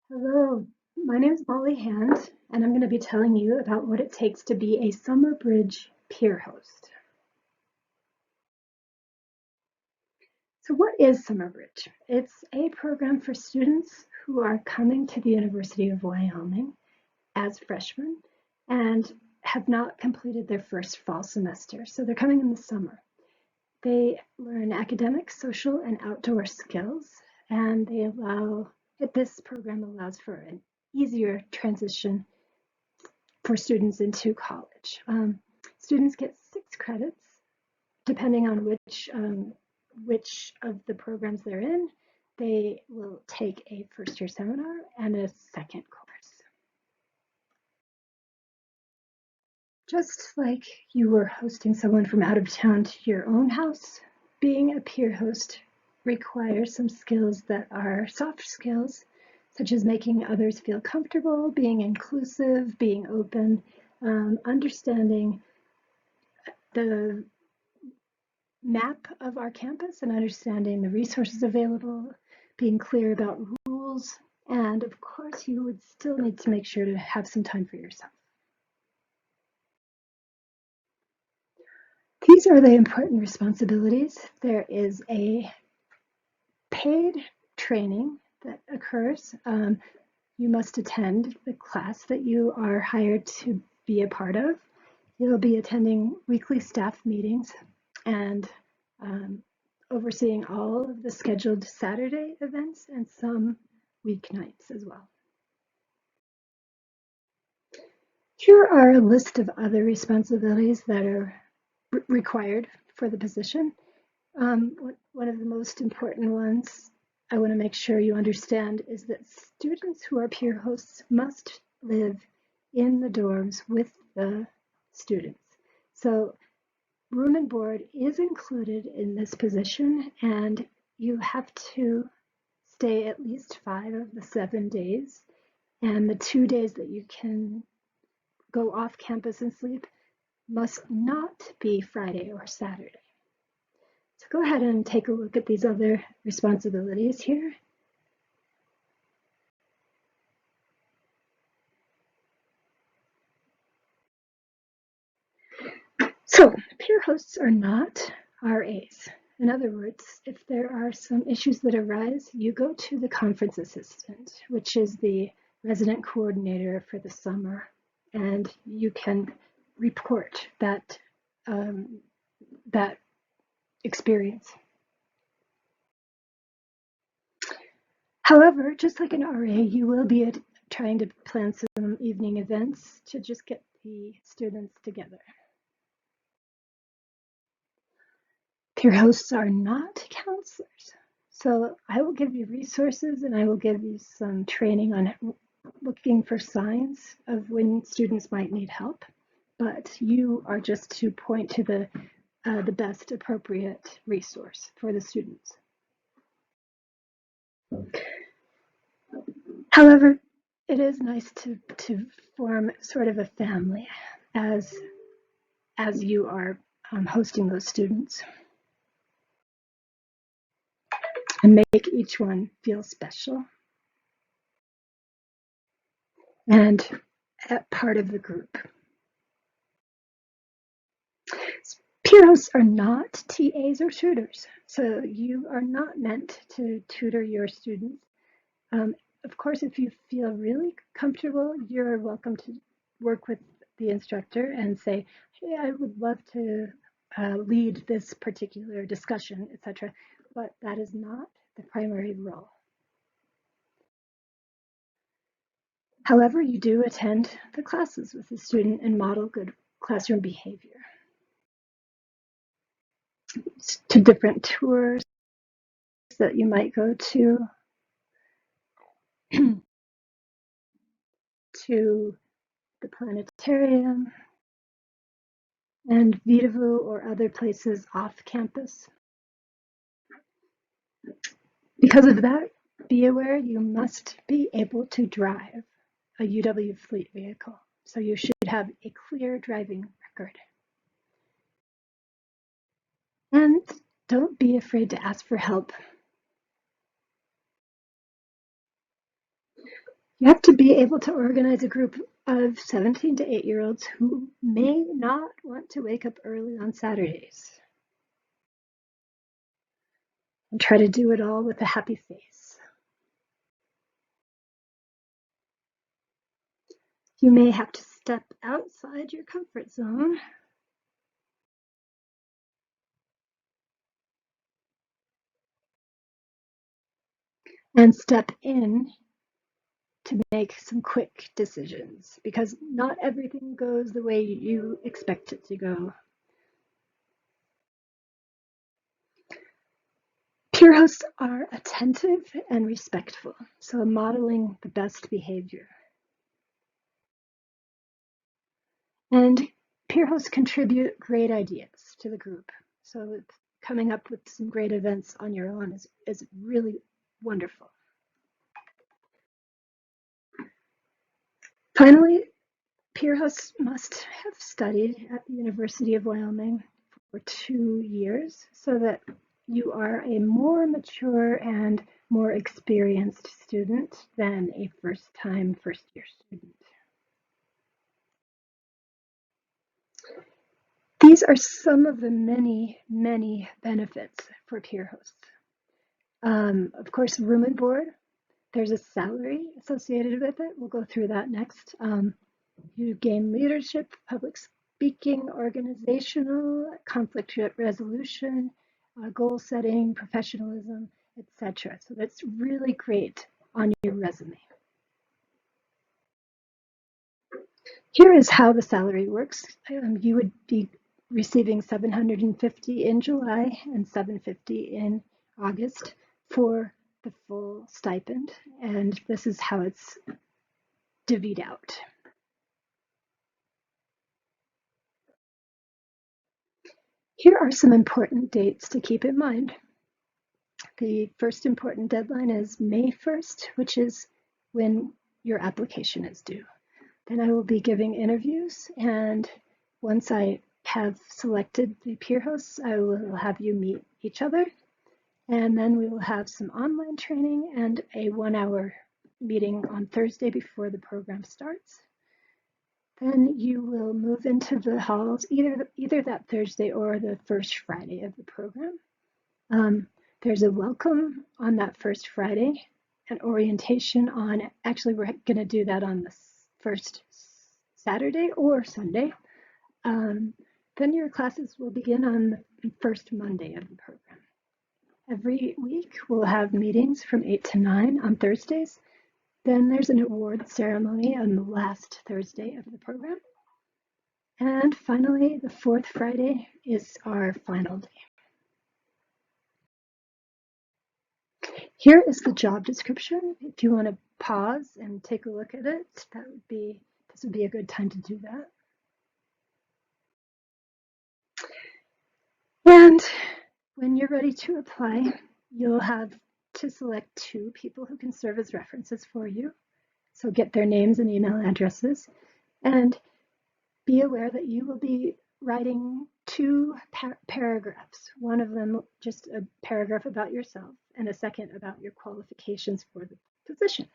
Hello, my name is Molly Hand, and I'm going to be telling you about what it takes to be a summer bridge peer host. So what is Summer Bridge? It's a program for students who are coming to the University of Wyoming as freshmen and have not completed their first fall semester. So they're coming in the summer. They learn academic, social, and outdoor skills, and this program allows for an easier transition for students into college. Students get 6 credits depending on which of the programs they're in. They will take a first-year seminar and a second course. Just like you were hosting someone from out of town to your own house, being a peer host requires some skills that are soft skills, such as making others feel comfortable, being inclusive, being open, understanding the map of our campus and understanding the resources available, being clear about rules, and of course, you would still need to make sure to have some time for yourself. These are the important responsibilities. There is a paid training that occurs. You must attend the class that you are hired to be a part of. You'll be attending weekly staff meetings and overseeing all of the scheduled Saturday events and some weeknights as well. Here are a list of other responsibilities that are required for the position. One of the most important ones I want to make sure you understand is that students who are peer hosts must live in the dorms with the students. So room and board is included in this position, and you have to stay at least 5 of the 7 days, and the 2 days that you can go off campus and sleep must not be Friday or Saturday. So go ahead and take a look at these other responsibilities here. So peer hosts are not RAs. In other words, if there are some issues that arise, you go to the conference assistant, which is the resident coordinator for the summer, and you can report that experience. However, just like an RA, you will be trying to plan some evening events to just get the students together. Peer hosts are not counselors. So I will give you resources and I will give you some training on looking for signs of when students might need help, but you are just to point to the best appropriate resource for the students. However, it is nice to form sort of a family as you are hosting those students and make each one feel special and part of the group. Peer hosts are not TAs or tutors, so you are not meant to tutor your students. Of course, if you feel really comfortable, you're welcome to work with the instructor and say, hey, I would love to lead this particular discussion, etc. But that is not the primary role. However, you do attend the classes with the student and model good classroom behavior. To different tours that you might go to the planetarium and Vitavu or other places off campus. Because of that, be aware you must be able to drive a UW fleet vehicle. So you should have a clear driving record. And don't be afraid to ask for help. You have to be able to organize a group of 17 to 8-year-olds who may not want to wake up early on Saturdays and try to do it all with a happy face. You may have to step outside your comfort zone and step in to make some quick decisions because not everything goes the way you expect it to go. Peer hosts are attentive and respectful, so modeling the best behavior. And peer hosts contribute great ideas to the group. So coming up with some great events on your own is really wonderful. Finally, peer hosts must have studied at the University of Wyoming for 2 years so that you are a more mature and more experienced student than a first-time first-year student. These are some of the many, many benefits for peer hosts. Of course, room and board. There's a salary associated with it. We'll go through that next. You gain leadership, public speaking, organizational, conflict resolution, goal setting, professionalism, etc. So that's really great on your resume. Here is how the salary works. You would be receiving $750 in July and $750 in August for the full stipend, and this is how it's divvied out. Here are some important dates to keep in mind. The first important deadline is May 1st, which is when your application is due. Then I will be giving interviews, and once I have selected the peer hosts, I will have you meet each other, and then we will have some online training and a 1-hour meeting on Thursday before the program starts. Then you will move into the halls either that Thursday or the first Friday of the program. There's a welcome on that first Friday, an orientation on, actually we're going to do that on the first Saturday or Sunday. Then your classes will begin on the first Monday of the program. Every week we'll have meetings from 8 to 9 on Thursdays. Then there's an award ceremony on the last Thursday of the program. And finally, the fourth Friday is our final day. Here is the job description. If you want to pause and take a look at it, this would be a good time to do that. And when you're ready to apply, you'll have to select 2 people who can serve as references for you. So get their names and email addresses, and be aware that you will be writing 2 paragraphs. One of them just a paragraph about yourself, and a second about your qualifications for the position.